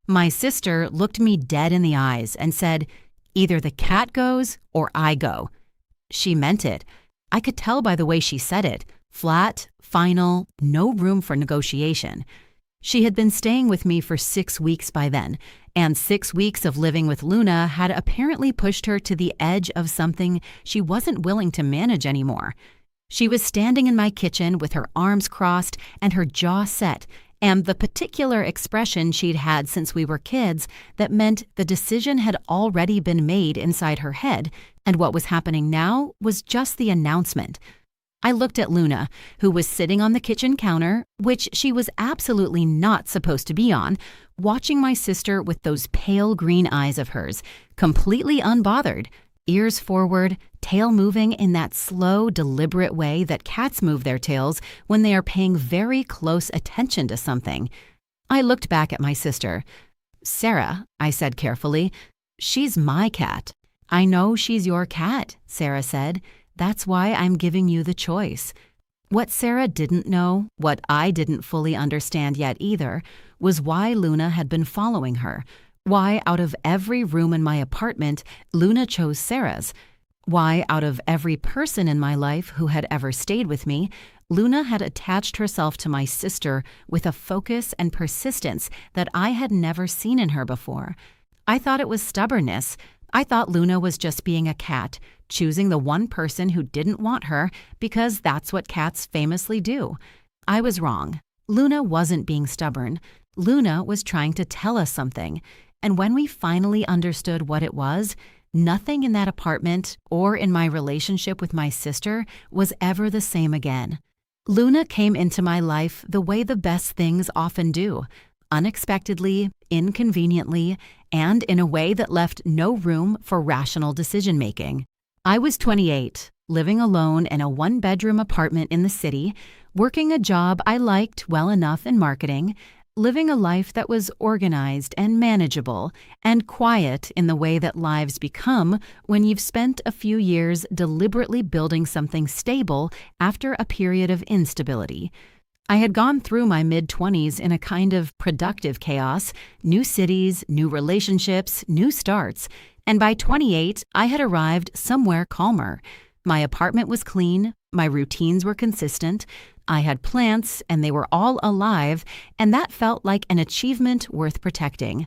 My sister looked me dead in the eyes and said, "Either the cat goes or I go." She meant it. I could tell by the way she said it. Flat, final, no room for negotiation. She had been staying with me for 6 weeks by then, and 6 weeks of living with Luna had apparently pushed her to the edge of something she wasn't willing to manage anymore. She was standing in my kitchen with her arms crossed and her jaw set, and the particular expression she'd had since we were kids that meant the decision had already been made inside her head, and what was happening now was just the announcement. I looked at Luna, who was sitting on the kitchen counter, which she was absolutely not supposed to be on, watching my sister with those pale green eyes of hers, completely unbothered, ears forward, tail moving in that slow, deliberate way that cats move their tails when they are paying very close attention to something. I looked back at my sister. "Sarah," I said carefully, "she's my cat." "I know she's your cat," Sarah said. "That's why I'm giving you the choice." What Sarah didn't know, what I didn't fully understand yet either, was why Luna had been following her, why out of every room in my apartment, Luna chose Sarah's, why out of every person in my life who had ever stayed with me, Luna had attached herself to my sister with a focus and persistence that I had never seen in her before. I thought it was stubbornness. I thought Luna was just being a cat, choosing the one person who didn't want her because that's what cats famously do. I was wrong. Luna wasn't being stubborn. Luna was trying to tell us something. And when we finally understood what it was, nothing in that apartment or in my relationship with my sister was ever the same again. Luna came into my life the way the best things often do, unexpectedly, inconveniently, and in a way that left no room for rational decision-making. I was 28, living alone in a one-bedroom apartment in the city, working a job I liked well enough in marketing, living a life that was organized and manageable and quiet in the way that lives become when you've spent a few years deliberately building something stable after a period of instability. I had gone through my mid-20s in a kind of productive chaos, new cities, new relationships, new starts, and by 28, I had arrived somewhere calmer. My apartment was clean, my routines were consistent, I had plants and they were all alive, and that felt like an achievement worth protecting.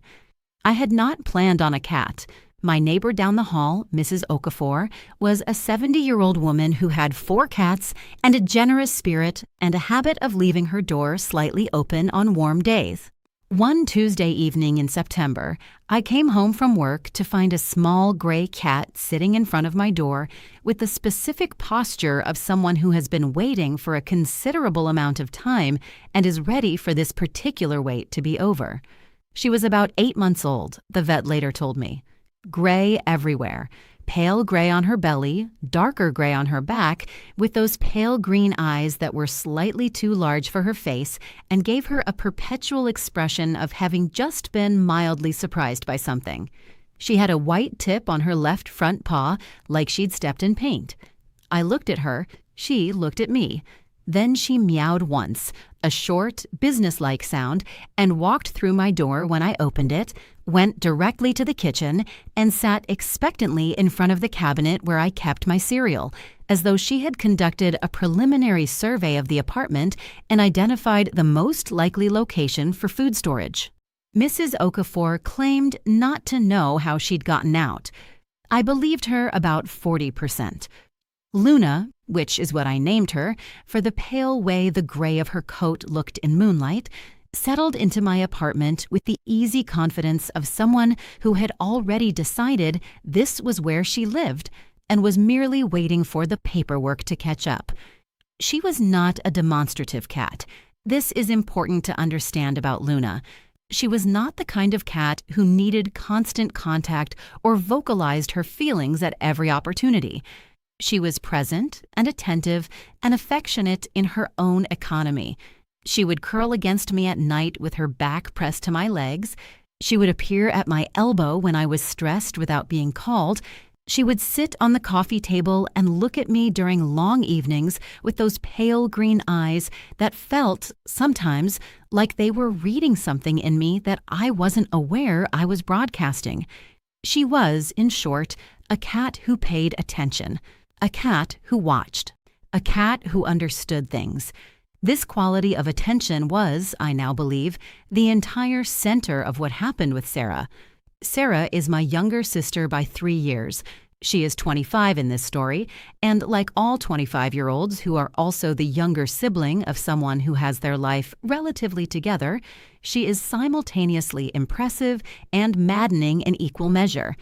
I had not planned on a cat. My neighbor down the hall, Mrs. Okafor, was a 70-year-old woman who had 4 cats and a generous spirit and a habit of leaving her door slightly open on warm days. One Tuesday evening in September, I came home from work to find a small gray cat sitting in front of my door with the specific posture of someone who has been waiting for a considerable amount of time and is ready for this particular wait to be over. She was about 8 months old, the vet later told me. Gray everywhere, pale gray on her belly, darker gray on her back, with those pale green eyes that were slightly too large for her face and gave her a perpetual expression of having just been mildly surprised by something. She had a white tip on her left front paw, like she'd stepped in paint. I looked at her, she looked at me. Then she meowed once, a short, businesslike sound, and walked through my door when I opened it, went directly to the kitchen, and sat expectantly in front of the cabinet where I kept my cereal, as though she had conducted a preliminary survey of the apartment and identified the most likely location for food storage. Mrs. Okafor claimed not to know how she'd gotten out. I believed her about 40%. Luna, which is what I named her, for the pale way the gray of her coat looked in moonlight, settled into my apartment with the easy confidence of someone who had already decided this was where she lived and was merely waiting for the paperwork to catch up. She was not a demonstrative cat. This is important to understand about Luna. She was not the kind of cat who needed constant contact or vocalized her feelings at every opportunity. She was present and attentive and affectionate in her own economy. She would curl against me at night with her back pressed to my legs. She would appear at my elbow when I was stressed without being called, She would sit on the coffee table and look at me during long evenings with those pale green eyes that felt, sometimes, like they were reading something in me that I wasn't aware I was broadcasting. She was, in short, a cat who paid attention, a cat who watched, a cat who understood things. This quality of attention was, I now believe, the entire center of what happened with Sarah. Sarah is my younger sister by 3 years. She is 25 in this story, and like all 25-year-olds who are also the younger sibling of someone who has their life relatively together, she is simultaneously impressive and maddening in equal measure.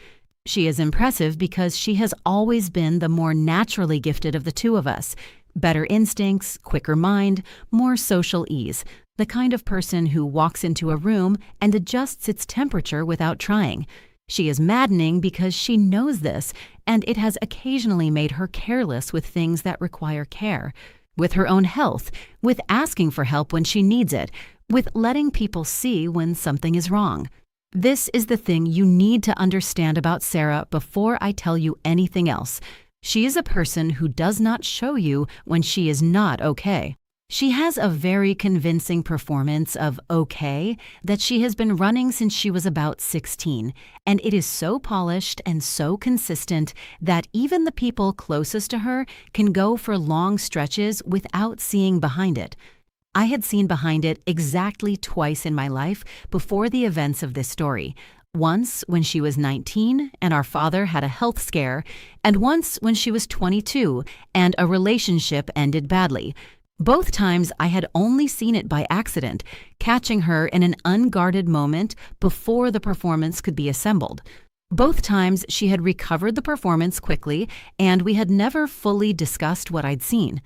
She is impressive because she has always been the more naturally gifted of the two of us. Better instincts, quicker mind, more social ease, the kind of person who walks into a room and adjusts its temperature without trying. She is maddening because she knows this, and it has occasionally made her careless with things that require care, with her own health, with asking for help when she needs it, with letting people see when something is wrong. This is the thing you need to understand about Sarah before I tell you anything else. She is a person who does not show you when she is not okay. She has a very convincing performance of okay that she has been running since she was about 16, and it is so polished and so consistent that even the people closest to her can go for long stretches without seeing behind it. I had seen behind it exactly twice in my life before the events of this story. Once when she was 19 and our father had a health scare, and once when she was 22 and a relationship ended badly. Both times I had only seen it by accident, catching her in an unguarded moment before the performance could be assembled. Both times she had recovered the performance quickly, and we had never fully discussed what I'd seen.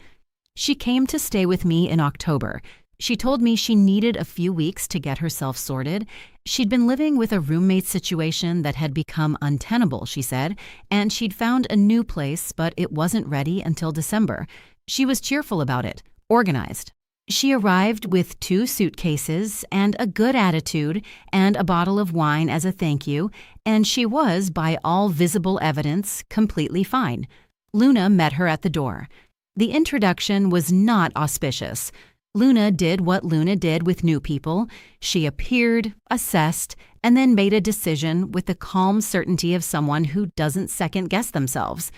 She came to stay with me in October. She told me she needed a few weeks to get herself sorted. She'd been living with a roommate situation that had become untenable, she said, and she'd found a new place, but it wasn't ready until December. She was cheerful about it. Organized. She arrived with 2 suitcases and a good attitude and a bottle of wine as a thank you, and she was, by all visible evidence, completely fine. Luna met her at the door. The introduction was not auspicious. Luna did what Luna did with new people. She appeared, assessed, and then made a decision with the calm certainty of someone who doesn't second-guess themselves.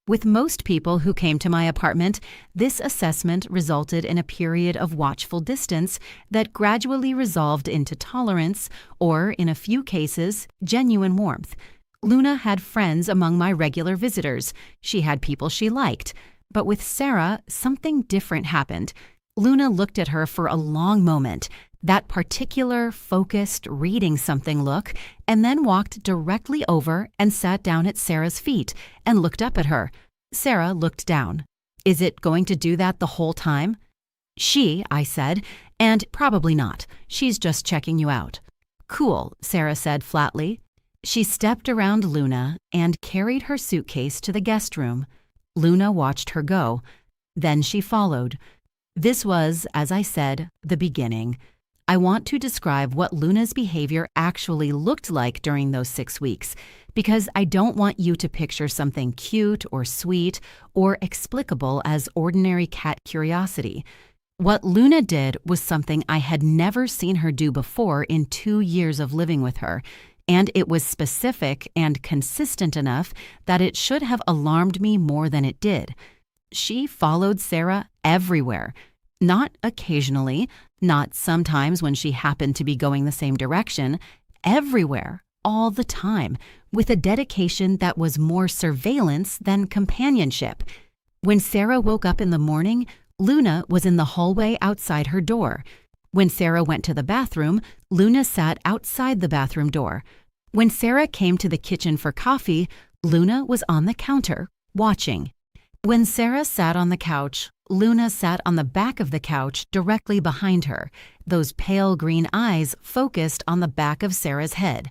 With most people who came to my apartment, this assessment resulted in a period of watchful distance that gradually resolved into tolerance or, in a few cases, genuine warmth. Luna had friends among my regular visitors. She had people she liked. But with Sarah, something different happened. Luna looked at her for a long moment, that particular, focused, reading something look, and then walked directly over and sat down at Sarah's feet and looked up at her. Sarah looked down. Is it going to do that the whole time? I said, and probably not. She's just checking you out. Cool, Sarah said flatly. She stepped around Luna and carried her suitcase to the guest room. Luna watched her go. Then she followed. This was, as I said, the beginning. I want to describe what Luna's behavior actually looked like during those 6 weeks, because I don't want you to picture something cute or sweet or explicable as ordinary cat curiosity. What Luna did was something I had never seen her do before in 2 years of living with her, and it was specific and consistent enough that it should have alarmed me more than it did. She followed Sarah everywhere. Not occasionally, not sometimes when she happened to be going the same direction, everywhere, all the time, with a dedication that was more surveillance than companionship. When Sarah woke up in the morning, Luna was in the hallway outside her door. When Sarah went to the bathroom, Luna sat outside the bathroom door. When Sarah came to the kitchen for coffee, Luna was on the counter, watching. When Sarah sat on the couch, Luna sat on the back of the couch directly behind her, those pale green eyes focused on the back of Sarah's head.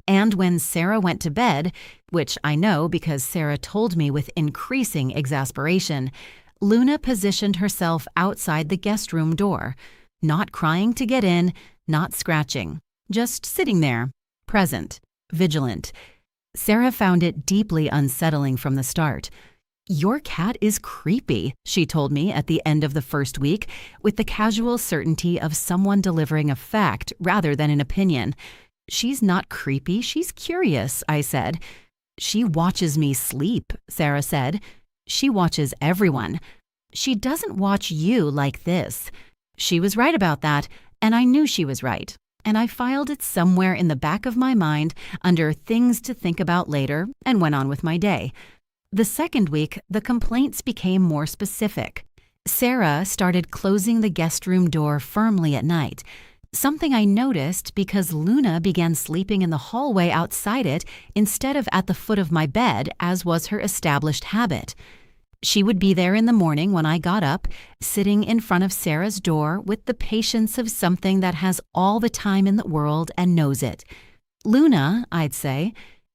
And when Sarah went to bed, which I know because Sarah told me with increasing exasperation, Luna positioned herself outside the guest room door, not crying to get in, not scratching, just sitting there, present, vigilant. Sarah found it deeply unsettling from the start. "Your cat is creepy," she told me at the end of the first week, with the casual certainty of someone delivering a fact rather than an opinion. "She's not creepy, she's curious," I said. "She watches me sleep," Sarah said. "She watches everyone. She doesn't watch you like this." She was right about that, and I knew she was right, and I filed it somewhere in the back of my mind under things to think about later and went on with my day. The second week, the complaints became more specific. Sarah started closing the guest room door firmly at night, something I noticed because Luna began sleeping in the hallway outside it instead of at the foot of my bed, as was her established habit. She would be there in the morning when I got up, sitting in front of Sarah's door with the patience of something that has all the time in the world and knows it. "Luna," I'd say.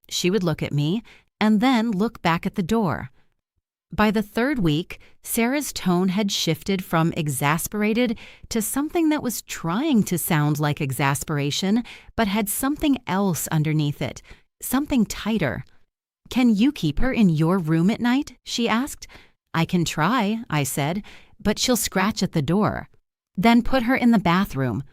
She would look at me and then look back at the door. By the third week, Sarah's tone had shifted from exasperated to something that was trying to sound like exasperation, but had something else underneath it, something tighter. "Can you keep her in your room at night?" she asked. "I can try," I said, "but she'll scratch at the door." "Then put her in the bathroom."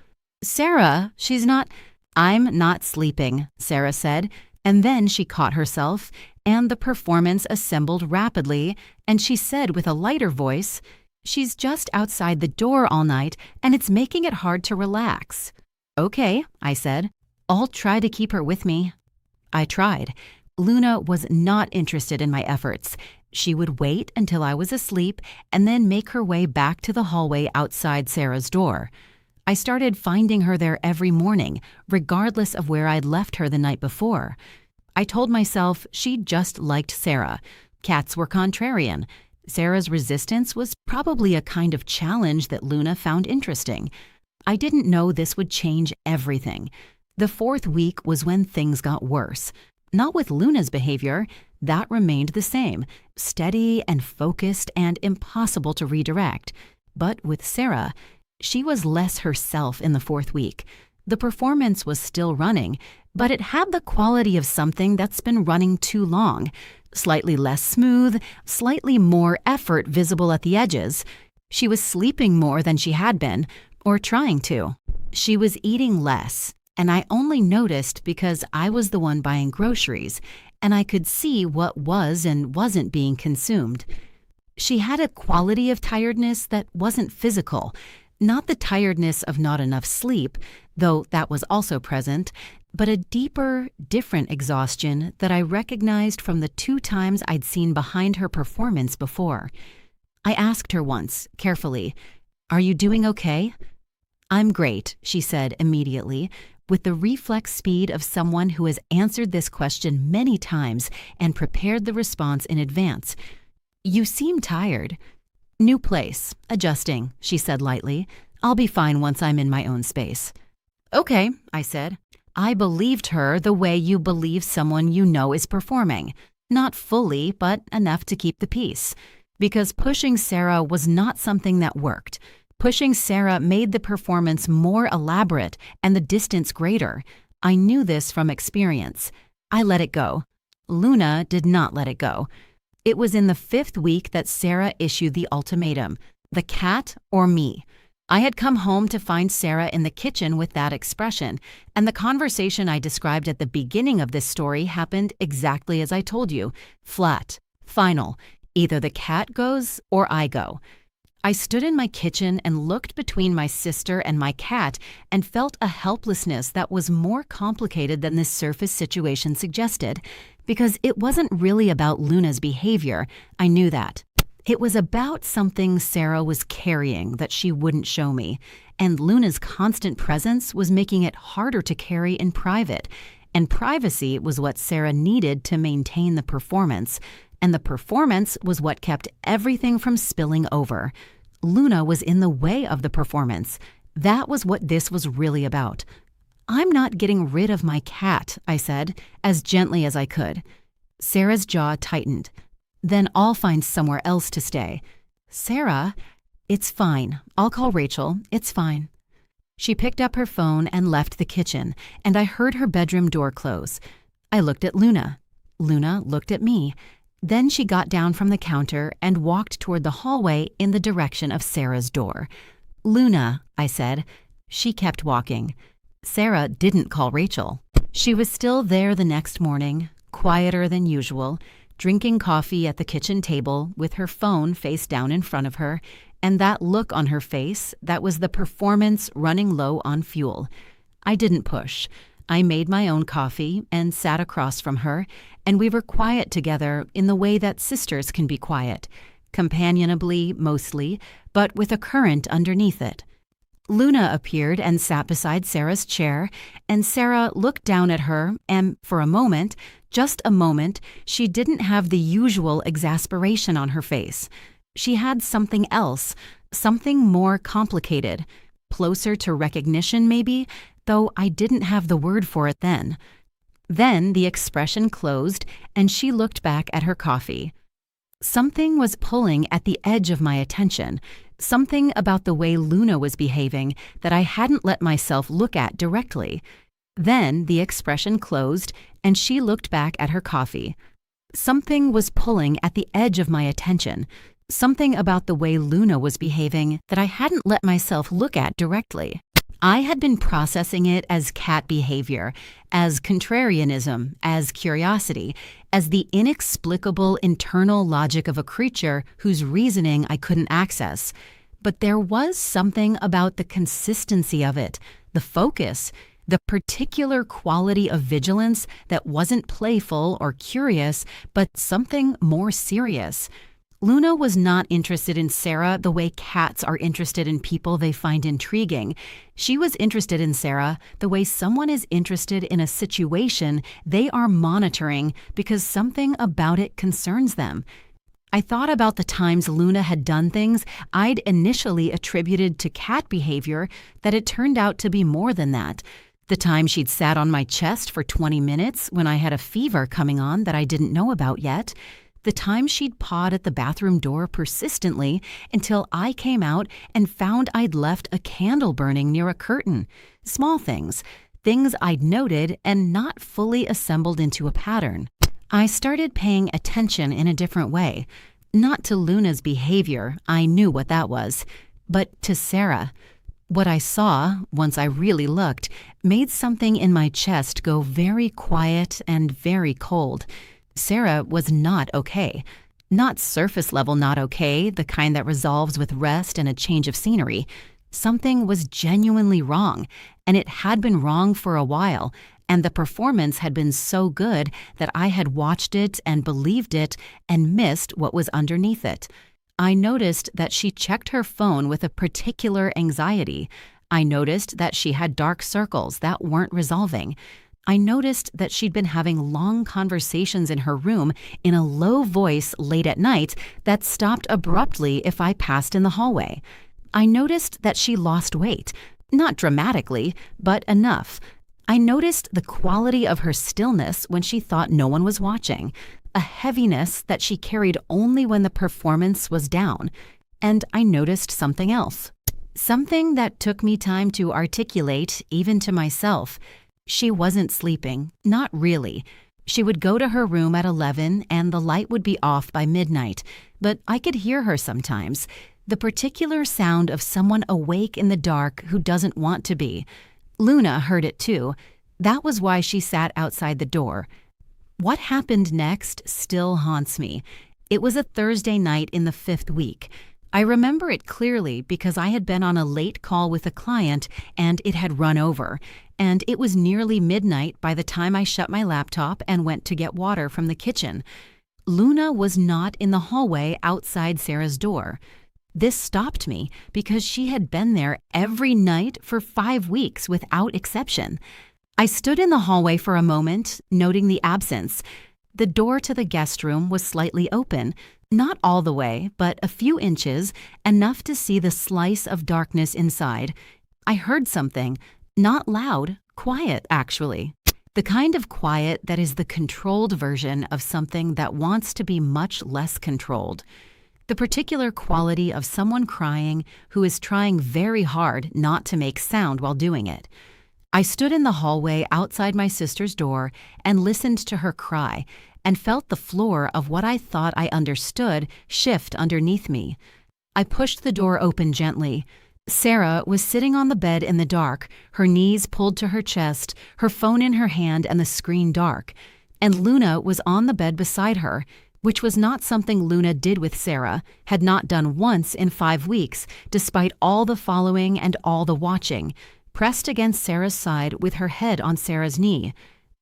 "Sarah, she's not—" "I'm not sleeping," Sarah said, and then she caught herself, and the performance assembled rapidly, and she said with a lighter voice, "She's just outside the door all night, and it's making it hard to relax." "Okay," I said. "I'll try to keep her with me." I tried. Luna was not interested in my efforts. She would wait until I was asleep and then make her way back to the hallway outside Sarah's door. I started finding her there every morning, regardless of where I'd left her the night before. I told myself she just liked Sarah. Cats were contrarian. Sarah's resistance was probably a kind of challenge that Luna found interesting. I didn't know this would change everything. The fourth week was when things got worse. Not with Luna's behavior. That remained the same, steady and focused and impossible to redirect. But with Sarah, she was less herself in the fourth week. The performance was still running, but it had the quality of something that's been running too long. Slightly less smooth, slightly more effort visible at the edges. She was sleeping more than she had been, or trying to. She was eating less, and I only noticed because I was the one buying groceries, and I could see what was and wasn't being consumed. She had a quality of tiredness that wasn't physical, not the tiredness of not enough sleep, though that was also present, but a deeper, different exhaustion that I recognized from the 2 times I'd seen behind her performance before. I asked her once, carefully, "Are you doing okay?" "I'm great," she said immediately, with the reflex speed of someone who has answered this question many times and prepared the response in advance. "You seem tired." "New place, adjusting," she said lightly. "I'll be fine once I'm in my own space." "Okay," I said. I believed her the way you believe someone you know is performing. Not fully, but enough to keep the peace. Because pushing Sarah was not something that worked. Pushing Sarah made the performance more elaborate and the distance greater. I knew this from experience. I let it go. Luna did not let it go. It was in the 5th week that Sarah issued the ultimatum: the cat or me. I had come home to find Sarah in the kitchen with that expression, and the conversation I described at the beginning of this story happened exactly as I told you. Flat, final, either the cat goes or I go. I stood in my kitchen and looked between my sister and my cat and felt a helplessness that was more complicated than this surface situation suggested, because it wasn't really about Luna's behavior. I knew that. It was about something Sarah was carrying that she wouldn't show me, and Luna's constant presence was making it harder to carry in private, and privacy was what Sarah needed to maintain the performance, and the performance was what kept everything from spilling over. Luna was in the way of the performance. That was what this was really about. "I'm not getting rid of my cat," I said, as gently as I could. Sarah's jaw tightened. "Then I'll find somewhere else to stay." "Sarah, it's fine. I'll call Rachel. It's fine." She picked up her phone and left the kitchen, and I heard her bedroom door close. I looked at Luna. Luna looked at me. Then she got down from the counter and walked toward the hallway in the direction of Sarah's door. "Luna," I said. She kept walking. Sarah didn't call Rachel. She was still there the next morning, quieter than usual, drinking coffee at the kitchen table with her phone face down in front of her, and that look on her face that was the performance running low on fuel. I didn't push. I made my own coffee and sat across from her, and we were quiet together in the way that sisters can be quiet, companionably mostly, but with a current underneath it. Luna appeared and sat beside Sarah's chair, and Sarah looked down at her, and for a moment, just a moment, she didn't have the usual exasperation on her face. She had something else, something more complicated, closer to recognition maybe, though I didn't have the word for it then. Then the expression closed, and she looked back at her coffee. Something was pulling at the edge of my attention, something about the way Luna was behaving that I hadn't let myself look at directly. Then the expression closed, and she looked back at her coffee. Something was pulling at the edge of my attention, something about the way Luna was behaving that I hadn't let myself look at directly. I had been processing it as cat behavior, as contrarianism, as curiosity, as the inexplicable internal logic of a creature whose reasoning I couldn't access. But there was something about the consistency of it, the focus, the particular quality of vigilance that wasn't playful or curious, but something more serious. Luna was not interested in Sarah the way cats are interested in people they find intriguing. She was interested in Sarah the way someone is interested in a situation they are monitoring because something about it concerns them. I thought about the times Luna had done things I'd initially attributed to cat behavior that had turned out to be more than that. The time she'd sat on my chest for 20 minutes when I had a fever coming on that I didn't know about yet. The time she'd pawed at the bathroom door persistently until I came out and found I'd left a candle burning near a curtain. Small things, things I'd noted and not fully assembled into a pattern. I started paying attention in a different way. Not to Luna's behavior, I knew what that was, but to Sarah. What I saw, once I really looked, made something in my chest go very quiet and very cold. Sarah was not okay. Not surface level not okay, the kind that resolves with rest and a change of scenery. Something was genuinely wrong, and it had been wrong for a while, and the performance had been so good that I had watched it and believed it and missed what was underneath it. I noticed that she checked her phone with a particular anxiety. I noticed that she had dark circles that weren't resolving. I noticed that she'd been having long conversations in her room in a low voice late at night that stopped abruptly if I passed in the hallway. I noticed that she lost weight, not dramatically, but enough. I noticed the quality of her stillness when she thought no one was watching, a heaviness that she carried only when the performance was down. And I noticed something else. Something that took me time to articulate, even to myself. She wasn't sleeping, not really. She would go to her room at 11 and the light would be off by midnight, but I could hear her sometimes. The particular sound of someone awake in the dark who doesn't want to be. Luna heard it too. That was why she sat outside the door. What happened next still haunts me. It was a Thursday night in the 5th week. I remember it clearly because I had been on a late call with a client and it had run over, and it was nearly midnight by the time I shut my laptop and went to get water from the kitchen. Luna was not in the hallway outside Sarah's door. This stopped me because she had been there every night for 5 weeks without exception. I stood in the hallway for a moment, noting the absence. The door to the guest room was slightly open, not all the way, but a few inches, enough to see the slice of darkness inside. I heard something, not loud, quiet actually. The kind of quiet that is the controlled version of something that wants to be much less controlled. The particular quality of someone crying who is trying very hard not to make sound while doing it. I stood in the hallway outside my sister's door and listened to her cry and felt the floor of what I thought I understood shift underneath me. I pushed the door open gently. Sarah was sitting on the bed in the dark, her knees pulled to her chest, her phone in her hand and the screen dark. And Luna was on the bed beside her, which was not something Luna did with Sarah, had not done once in 5 weeks, despite all the following and all the watching, pressed against Sarah's side with her head on Sarah's knee.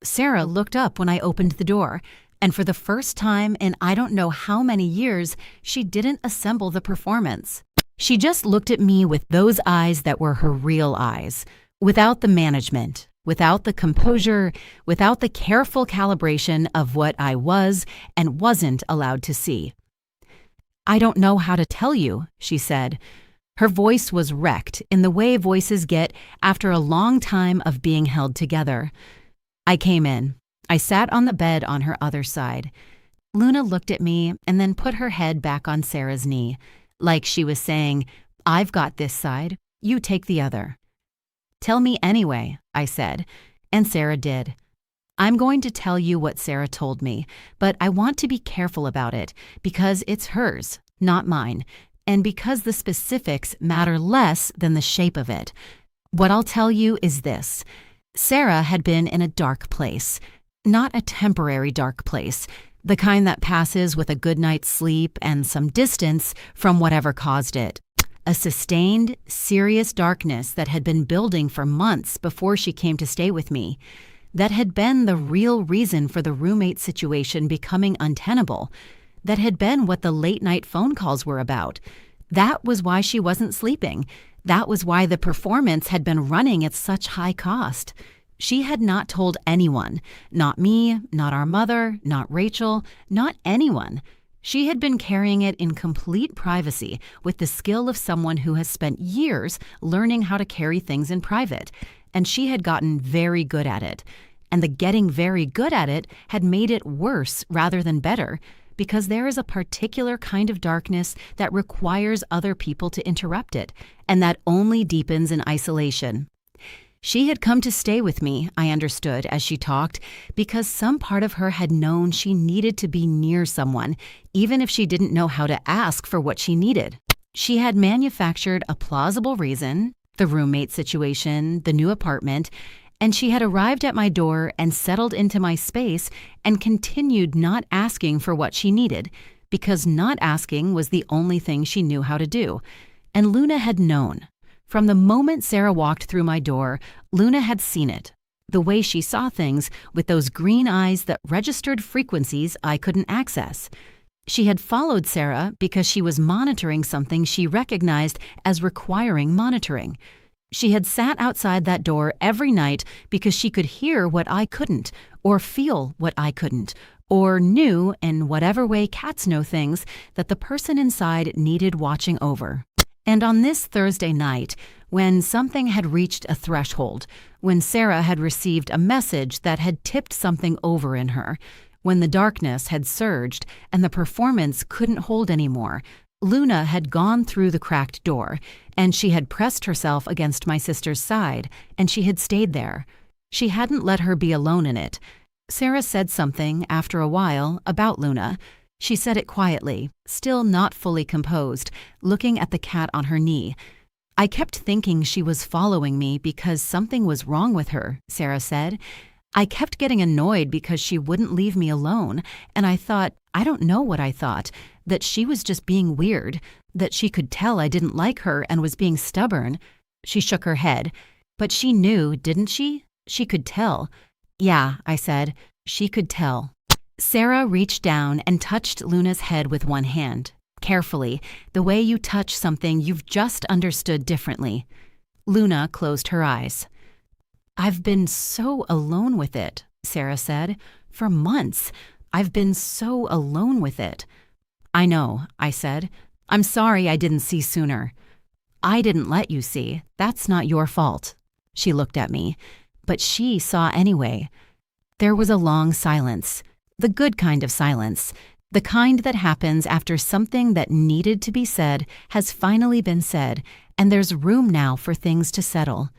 Sarah looked up when I opened the door, and for the first time in I don't know how many years, she didn't assemble the performance. She just looked at me with those eyes that were her real eyes, without the management, without the composure, without the careful calibration of what I was and wasn't allowed to see. "I don't know how to tell you," she said. Her voice was wrecked in the way voices get after a long time of being held together. I came in. I sat on the bed on her other side. Luna looked at me and then put her head back on Sarah's knee, like she was saying, "I've got this side, you take the other." "Tell me anyway," I said, and Sarah did. I'm going to tell you what Sarah told me, but I want to be careful about it because it's hers, not mine, and because the specifics matter less than the shape of it. What I'll tell you is this. Sarah had been in a dark place, not a temporary dark place, the kind that passes with a good night's sleep and some distance from whatever caused it. A sustained, serious darkness that had been building for months before she came to stay with me. That had been the real reason for the roommate situation becoming untenable. That had been what the late-night phone calls were about. That was why she wasn't sleeping. That was why the performance had been running at such high cost. She had not told anyone, not me, not our mother, not Rachel, not anyone. She had been carrying it in complete privacy with the skill of someone who has spent years learning how to carry things in private, and she had gotten very good at it. And the getting very good at it had made it worse rather than better, because there is a particular kind of darkness that requires other people to interrupt it, and that only deepens in isolation. She had come to stay with me, I understood as she talked, because some part of her had known she needed to be near someone, even if she didn't know how to ask for what she needed. She had manufactured a plausible reason, the roommate situation, the new apartment, and she had arrived at my door and settled into my space and continued not asking for what she needed, because not asking was the only thing she knew how to do. And Luna had known. From the moment Sarah walked through my door, Luna had seen it. The way she saw things with those green eyes that registered frequencies I couldn't access. She had followed Sarah because she was monitoring something she recognized as requiring monitoring. She had sat outside that door every night because she could hear what I couldn't, or feel what I couldn't, or knew, in whatever way cats know things, that the person inside needed watching over. And on this Thursday night, when something had reached a threshold, when Sarah had received a message that had tipped something over in her, when the darkness had surged and the performance couldn't hold anymore, Luna had gone through the cracked door, and she had pressed herself against my sister's side, and she had stayed there. She hadn't let her be alone in it. Sarah said something, after a while, about Luna. She said it quietly, still not fully composed, looking at the cat on her knee. "I kept thinking she was following me because something was wrong with her," Sarah said. "I kept getting annoyed because she wouldn't leave me alone, and I thought, I don't know what I thought, that she was just being weird, that she could tell I didn't like her and was being stubborn." She shook her head. "But she knew, didn't she? She could tell." "Yeah," I said, "she could tell." Sarah reached down and touched Luna's head with one hand, carefully, the way you touch something you've just understood differently. Luna closed her eyes. "I've been so alone with it," Sarah said. "For months. I've been so alone with it." "I know," I said. "I'm sorry I didn't see sooner." "I didn't let you see. That's not your fault." She looked at me. But she saw anyway. There was a long silence. The good kind of silence, the kind that happens after something that needed to be said has finally been said, and there's room now for things to settle.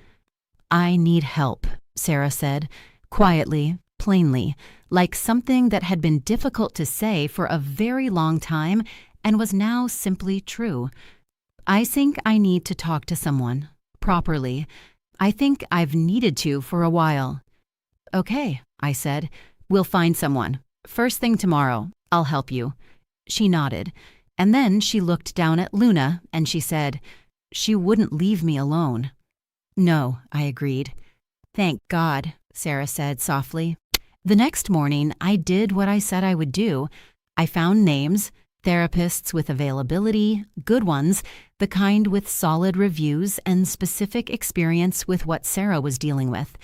I need help, Sarah said, quietly, plainly, like something that had been difficult to say for a very long time and was now simply true. I think I need to talk to someone, properly. I think I've needed to for a while. Okay, I said. We'll find someone. First thing tomorrow. I'll help you. She nodded, and then she looked down at Luna and she said, she wouldn't leave me alone. No, I agreed. Thank God, Sarah said softly. The next morning, I did what I said I would do. I found names, therapists with availability, good ones, the kind with solid reviews and specific experience with what Sarah was dealing with.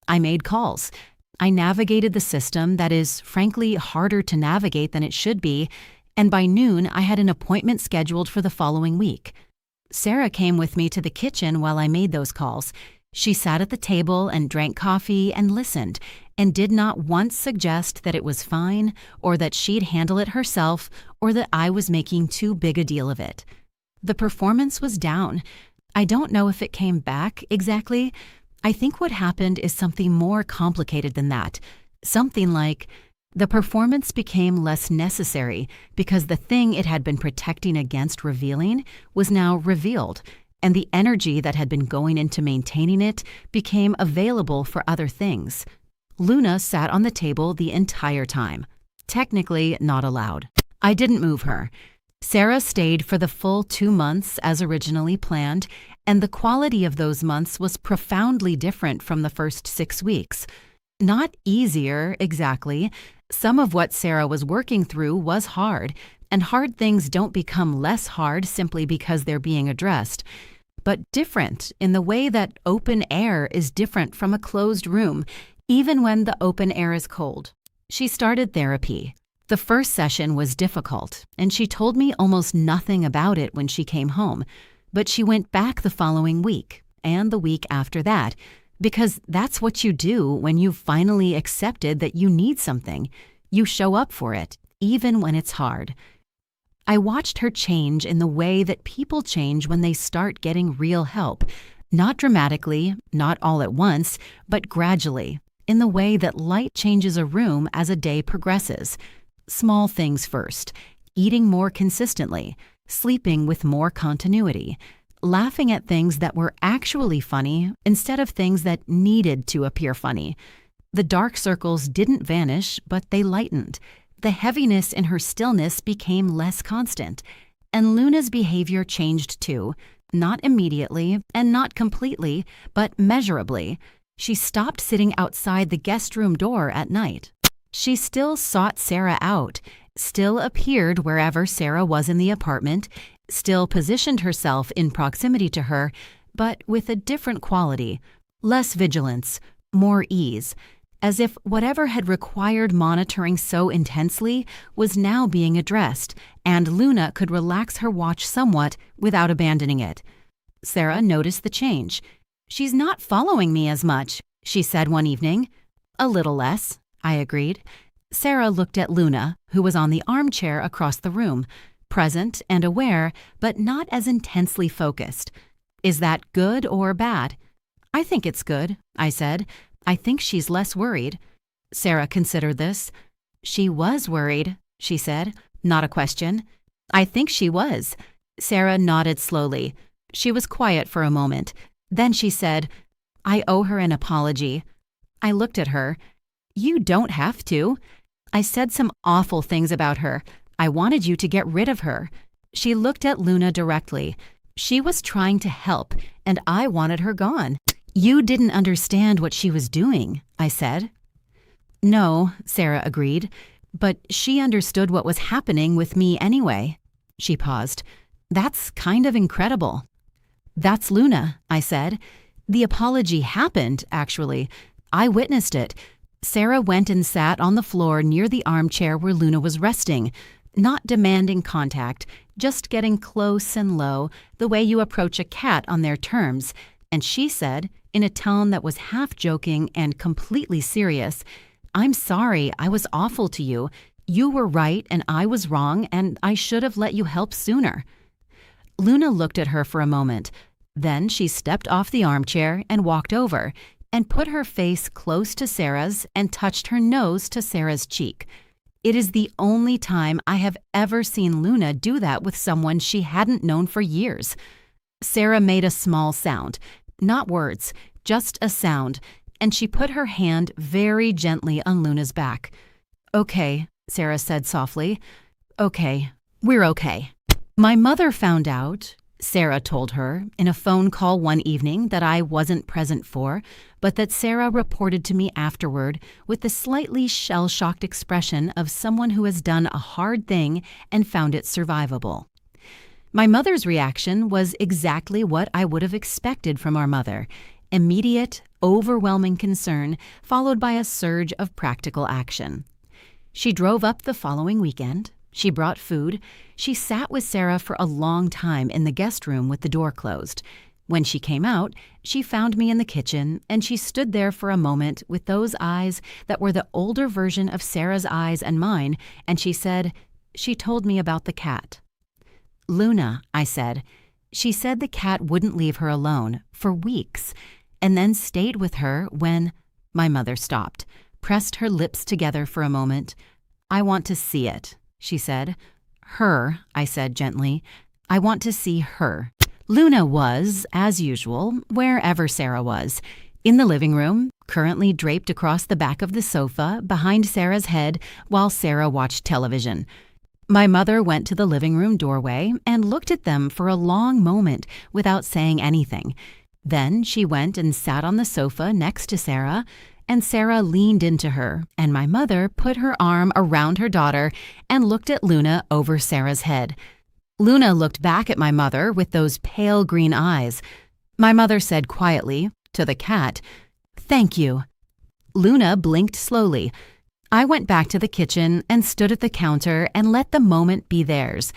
I made calls. I navigated the system that is, frankly, harder to navigate than it should be, and by noon I had an appointment scheduled for the following week. Sarah came with me to the kitchen while I made those calls. She sat at the table and drank coffee and listened, and did not once suggest that it was fine, or that she'd handle it herself, or that I was making too big a deal of it. The performance was down. I don't know if it came back exactly. I think what happened is something more complicated than that. Something like, the performance became less necessary because the thing it had been protecting against revealing was now revealed, and the energy that had been going into maintaining it became available for other things. Luna sat on the table the entire time, technically not allowed. I didn't move her. Sarah stayed for the full 2 months as originally planned, and the quality of those months was profoundly different from the first 6 weeks. Not easier, exactly. Some of what Sarah was working through was hard, and hard things don't become less hard simply because they're being addressed. But different in the way that open air is different from a closed room, even when the open air is cold. She started therapy. The first session was difficult, and she told me almost nothing about it when she came home, but she went back the following week, and the week after that, because that's what you do when you've finally accepted that you need something. You show up for it, even when it's hard. I watched her change in the way that people change when they start getting real help, not dramatically, not all at once, but gradually, in the way that light changes a room as a day progresses. Small things first, eating more consistently, sleeping with more continuity, laughing at things that were actually funny instead of things that needed to appear funny. The dark circles didn't vanish, but they lightened. The heaviness in her stillness became less constant, and Luna's behavior changed too, not immediately and not completely, but measurably. She stopped sitting outside the guest room door at night. She still sought Sarah out, still appeared wherever Sarah was in the apartment, still positioned herself in proximity to her, but with a different quality, less vigilance, more ease, as if whatever had required monitoring so intensely was now being addressed, and Luna could relax her watch somewhat without abandoning it. Sarah noticed the change. "She's not following me as much," she said one evening. "A little less," I agreed. Sarah looked at Luna, who was on the armchair across the room, present and aware, but not as intensely focused. "Is that good or bad?" "I think it's good," I said. "I think she's less worried." Sarah considered this. "She was worried," she said. Not a question. "I think she was." Sarah nodded slowly. She was quiet for a moment. Then she said, "I owe her an apology." I looked at her. "You don't have to." "I said some awful things about her. I wanted you to get rid of her." She looked at Luna directly. She was trying to help, and I wanted her gone. "You didn't understand what she was doing," I said. "No," Sarah agreed, "but she understood what was happening with me anyway." She paused. "That's kind of incredible." "That's Luna," I said. "The apology happened, actually. I witnessed it." Sarah went and sat on the floor near the armchair where Luna was resting, not demanding contact, just getting close and low, the way you approach a cat on their terms, and she said, in a tone that was half joking and completely serious, "I'm sorry, I was awful to you. You were right and I was wrong, and I should have let you help sooner." Luna looked at her for a moment. Then she stepped off the armchair and walked over and put her face close to Sarah's and touched her nose to Sarah's cheek. It is the only time I have ever seen Luna do that with someone she hadn't known for years. Sarah made a small sound, not words, just a sound, and she put her hand very gently on Luna's back. "Okay," Sarah said softly. "Okay, we're okay." My mother found out, Sarah told her, in a phone call one evening that I wasn't present for, but that Sarah reported to me afterward with the slightly shell-shocked expression of someone who has done a hard thing and found it survivable. My mother's reaction was exactly what I would have expected from our mother: immediate, overwhelming concern followed by a surge of practical action. She drove up the following weekend. She brought food. She sat with Sarah for a long time in the guest room with the door closed. When she came out, she found me in the kitchen, and she stood there for a moment with those eyes that were the older version of Sarah's eyes and mine, and she said, "She told me about the cat." "Luna," I said. "She said the cat wouldn't leave her alone for weeks, and then stayed with her when—" My mother stopped, pressed her lips together for a moment. "I want to see it," she said. "Her," I said gently. "I want to see her." Luna was, as usual, wherever Sarah was. In the living room, currently draped across the back of the sofa behind Sarah's head while Sarah watched television. My mother went to the living room doorway and looked at them for a long moment without saying anything. Then she went and sat on the sofa next to Sarah, and Sarah leaned into her, and my mother put her arm around her daughter and looked at Luna over Sarah's head. Luna looked back at my mother with those pale green eyes. My mother said quietly, to the cat, "Thank you." Luna blinked slowly. I went back to the kitchen and stood at the counter and let the moment be theirs.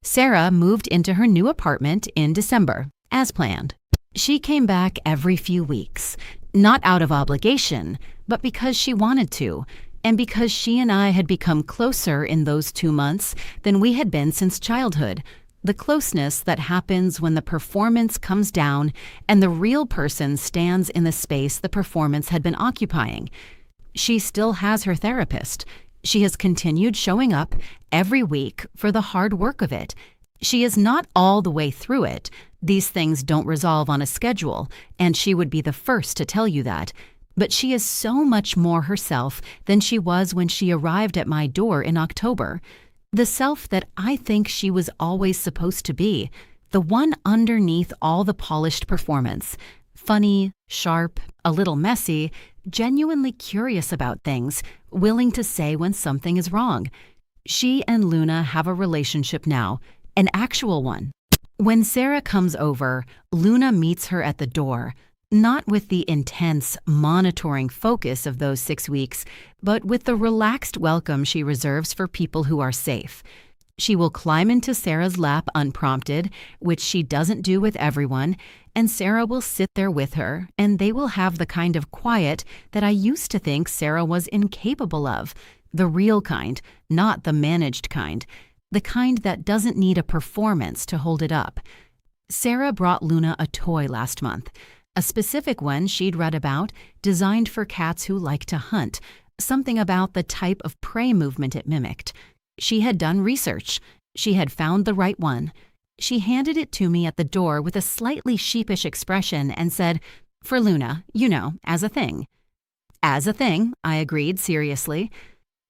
Sarah moved into her new apartment in December, as planned. She came back every few weeks, not out of obligation, but because she wanted to, and because she and I had become closer in those 2 months than we had been since childhood, the closeness that happens when the performance comes down and the real person stands in the space the performance had been occupying. She still has her therapist. She has continued showing up every week for the hard work of it. She is not all the way through it. These things don't resolve on a schedule, and she would be the first to tell you that. But she is so much more herself than she was when she arrived at my door in October. The self that I think she was always supposed to be, the one underneath all the polished performance. Funny, sharp, a little messy, genuinely curious about things, willing to say when something is wrong. She and Luna have a relationship now, an actual one. When Sarah comes over, Luna meets her at the door, not with the intense, monitoring focus of those 6 weeks, but with the relaxed welcome she reserves for people who are safe. She will climb into Sarah's lap unprompted, which she doesn't do with everyone, and Sarah will sit there with her, and they will have the kind of quiet that I used to think Sarah was incapable of, the real kind, not the managed kind, the kind that doesn't need a performance to hold it up. Sarah brought Luna a toy last month, a specific one she'd read about, designed for cats who like to hunt, something about the type of prey movement it mimicked. She had done research. She had found the right one. She handed it to me at the door with a slightly sheepish expression and said, "For Luna, as a thing." "As a thing," I agreed seriously.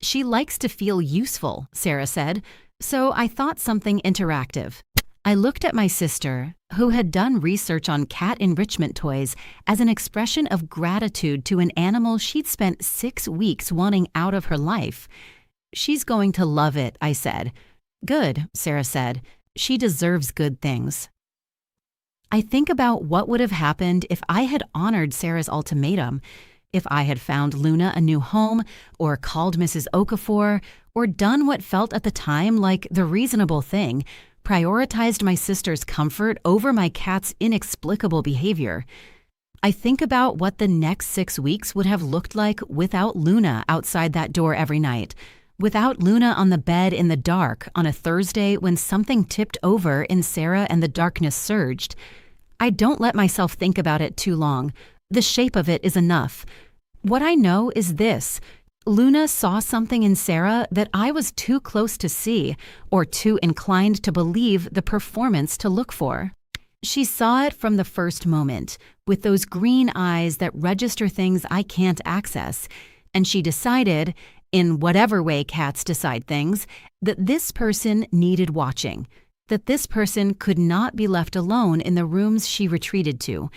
"She likes to feel useful," Sarah said, so I thought something interactive. I looked at my sister, who had done research on cat enrichment toys, as an expression of gratitude to an animal she'd spent 6 weeks wanting out of her life. "She's going to love it," I said. "Good," Sarah said. "She deserves good things." I think about what would have happened if I had honored Sarah's ultimatum, if I had found Luna a new home, or called Mrs. Okafor, or done what felt at the time like the reasonable thing, prioritized my sister's comfort over my cat's inexplicable behavior. I think about what the next 6 weeks would have looked like without Luna outside that door every night, without Luna on the bed in the dark on a Thursday when something tipped over and Sarah and the darkness surged. I don't let myself think about it too long. The shape of it is enough. What I know is this. Luna saw something in Sarah that I was too close to see or too inclined to believe the performance to look for. She saw it from the first moment, with those green eyes that register things I can't access, and she decided, in whatever way cats decide things, that this person needed watching, that this person could not be left alone in the rooms she retreated to,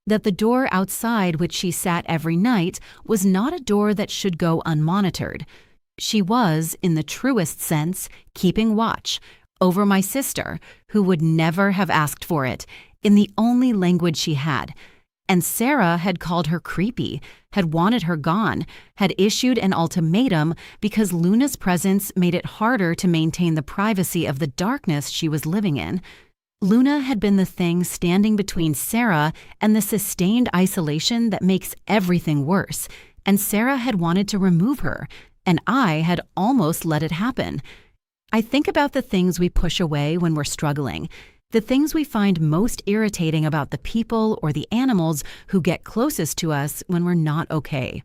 that the door outside which she sat every night was not a door that should go unmonitored. She was, in the truest sense, keeping watch over my sister, who would never have asked for it, in the only language she had. And Sarah had called her creepy, had wanted her gone, had issued an ultimatum because Luna's presence made it harder to maintain the privacy of the darkness she was living in. Luna had been the thing standing between Sarah and the sustained isolation that makes everything worse, and Sarah had wanted to remove her, and I had almost let it happen. I think about the things we push away when we're struggling, the things we find most irritating about the people or the animals who get closest to us when we're not okay.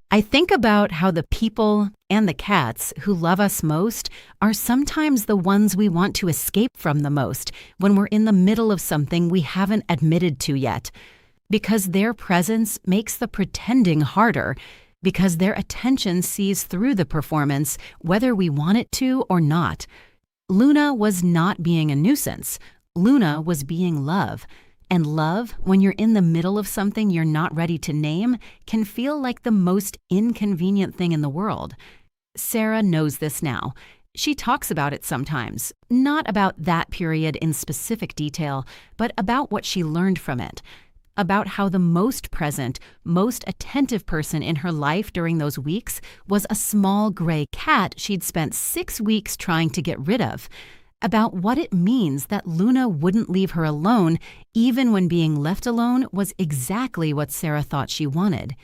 I think about how the people and the cats who love us most are sometimes the ones we want to escape from the most when we're in the middle of something we haven't admitted to yet. Because their presence makes the pretending harder, because their attention sees through the performance whether we want it to or not. Luna was not being a nuisance. Luna was being love. And love, when you're in the middle of something you're not ready to name, can feel like the most inconvenient thing in the world. Sarah knows this now. She talks about it sometimes, not about that period in specific detail, but about what she learned from it, about how the most present, most attentive person in her life during those weeks was a small gray cat she'd spent 6 weeks trying to get rid of, about what it means that Luna wouldn't leave her alone even when being left alone was exactly what Sarah thought she wanted.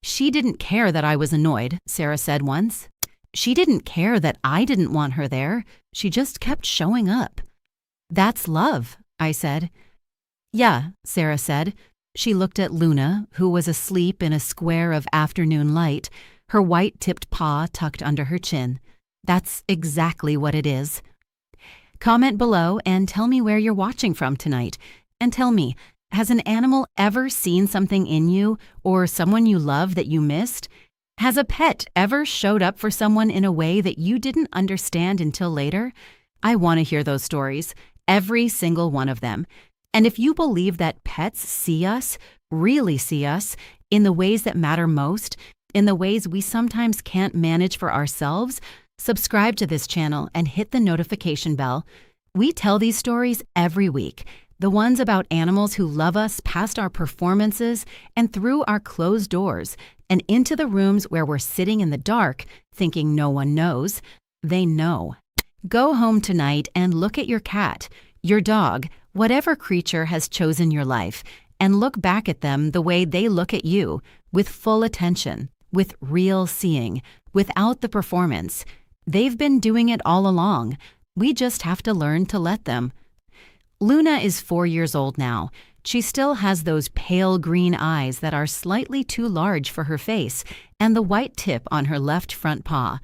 She didn't care that I was annoyed, Sarah said once. She didn't care that I didn't want her there. She just kept showing up. That's love, I said. Yeah, Sarah said. She looked at Luna, who was asleep in a square of afternoon light, her white-tipped paw tucked under her chin. That's exactly what it is. Comment below and tell me where you're watching from tonight. And tell me, has an animal ever seen something in you or someone you love that you missed? Has a pet ever showed up for someone in a way that you didn't understand until later? I want to hear those stories, every single one of them. And if you believe that pets see us, really see us, in the ways that matter most, in the ways we sometimes can't manage for ourselves, subscribe to this channel and hit the notification bell. We tell these stories every week, the ones about animals who love us past our performances and through our closed doors and into the rooms where we're sitting in the dark thinking no one knows. They know. Go home tonight and look at your cat, your dog, whatever creature has chosen your life, and look back at them the way they look at you, with full attention, with real seeing, without the performance. They've been doing it all along. We just have to learn to let them. Luna is 4 years old now. She still has those pale green eyes that are slightly too large for her face and the white tip on her left front paw.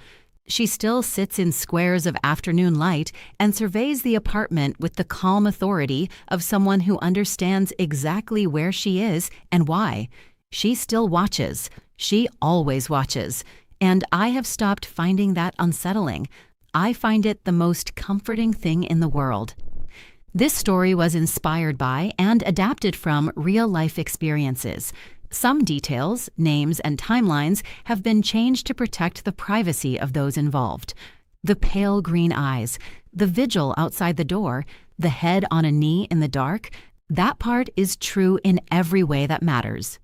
She still sits in squares of afternoon light and surveys the apartment with the calm authority of someone who understands exactly where she is and why. She still watches. She always watches. And I have stopped finding that unsettling. I find it the most comforting thing in the world. This story was inspired by and adapted from real-life experiences. Some details, names, and timelines have been changed to protect the privacy of those involved. The pale green eyes, the vigil outside the door, the head on a knee in the dark, that part is true in every way that matters.